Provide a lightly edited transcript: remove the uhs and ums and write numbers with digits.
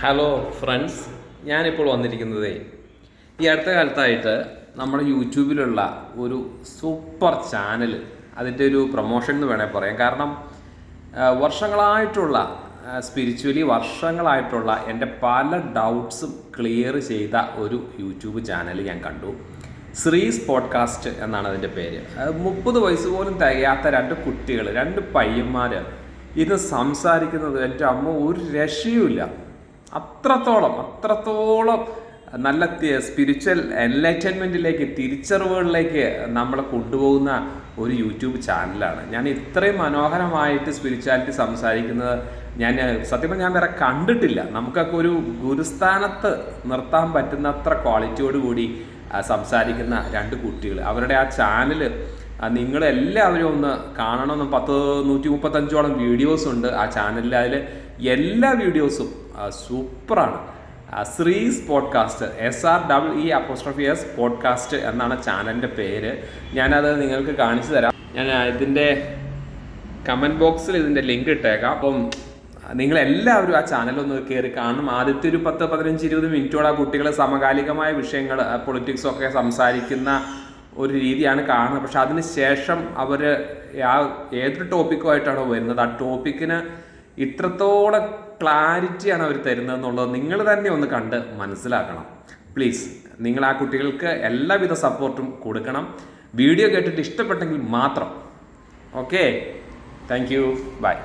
Hello friends, ഞാനിപ്പോൾ വന്നിരിക്കുന്നത് ഈ അടുത്ത കാലത്തായിട്ട് നമ്മുടെ യൂട്യൂബിലുള്ള ഒരു സൂപ്പർ ചാനൽ, അതിൻ്റെ ഒരു പ്രൊമോഷൻ എന്ന് വേണേൽ പറയാം. കാരണം വർഷങ്ങളായിട്ടുള്ള സ്പിരിച്വലി വർഷങ്ങളായിട്ടുള്ള എൻ്റെ പല ഡൗട്ട്സും ക്ലിയർ ചെയ്ത ഒരു യൂട്യൂബ് ചാനൽ ഞാൻ കണ്ടു. ശ്രീസ് പോഡ്കാസ്റ്റ് എന്നാണ് അതിൻ്റെ പേര്. 30 വയസ്സ് പോലും തികയാത്ത രണ്ട് കുട്ടികൾ, രണ്ട് പയ്യന്മാർ ഇത് സംസാരിക്കുന്നത് എൻ്റെ അമ്മ ഒരു രക്ഷയുമില്ല. അത്രത്തോളം നല്ല സ്പിരിച്വൽ എൻലൈറ്റൻമെൻറ്റിലേക്ക്, തിരിച്ചറിവുകളിലേക്ക് നമ്മളെ കൊണ്ടുപോകുന്ന ഒരു യൂട്യൂബ് ചാനലാണ്. ഞാൻ ഇത്രയും മനോഹരമായിട്ട് സ്പിരിച്വാലിറ്റി സംസാരിക്കുന്നത് സത്യം പറഞ്ഞാൽ ഞാൻ വേറെ കണ്ടിട്ടില്ല. നമുക്കൊക്കെ ഒരു ഗുരുസ്ഥാനത്ത് നിർത്താൻ പറ്റുന്നത്ര ക്വാളിറ്റിയോട് കൂടി സംസാരിക്കുന്ന രണ്ട് കുട്ടികൾ. അവരുടെ ആ ചാനൽ നിങ്ങളെല്ലാവരും ഒന്ന് കാണണമെന്ന്. 135ഓളം വീഡിയോസ് ഉണ്ട് ആ ചാനലിൽ. അതിൽ എല്ലാ വീഡിയോസും സൂപ്പറാണ്. ശ്രീസ് പോഡ്കാസ്റ്റ്, SREE പോഡ്കാസ്റ്റ് എന്നാണ് ചാനലിൻ്റെ പേര്. ഞാനത് നിങ്ങൾക്ക് കാണിച്ചു തരാം. ഞാൻ ഇതിൻ്റെ കമൻറ്റ് ബോക്സിൽ ഇതിൻ്റെ ലിങ്ക് ഇട്ടേക്കാം. അപ്പം നിങ്ങളെല്ലാവരും ആ ചാനലൊന്ന് കയറി കാണണം. ആദ്യത്തെ ഒരു 10, 15, 20 മിനിറ്റോടെ ആ കുട്ടികൾ സമകാലികമായ വിഷയങ്ങൾ, പൊളിറ്റിക്സൊക്കെ സംസാരിക്കുന്ന ഒരു രീതിയാണ് കാണുന്നത്. പക്ഷെ അതിന് ശേഷം അവർ ഏതൊരു ടോപ്പിക്കുമായിട്ടാണോ വരുന്നത്, ആ ടോപ്പിക്കിന് ഇത്രത്തോളം ക്ലാരിറ്റിയാണ് അവർ തരുന്നതെന്നുള്ളത് നിങ്ങൾ തന്നെ ഒന്ന് കണ്ട് മനസ്സിലാക്കണം. പ്ലീസ്, നിങ്ങൾ ആ കുട്ടികൾക്ക് എല്ലാവിധ സപ്പോർട്ടും കൊടുക്കണം. വീഡിയോ കേട്ടിട്ട് ഇഷ്ടപ്പെട്ടെങ്കിൽ മാത്രം. Okay, thank you, by.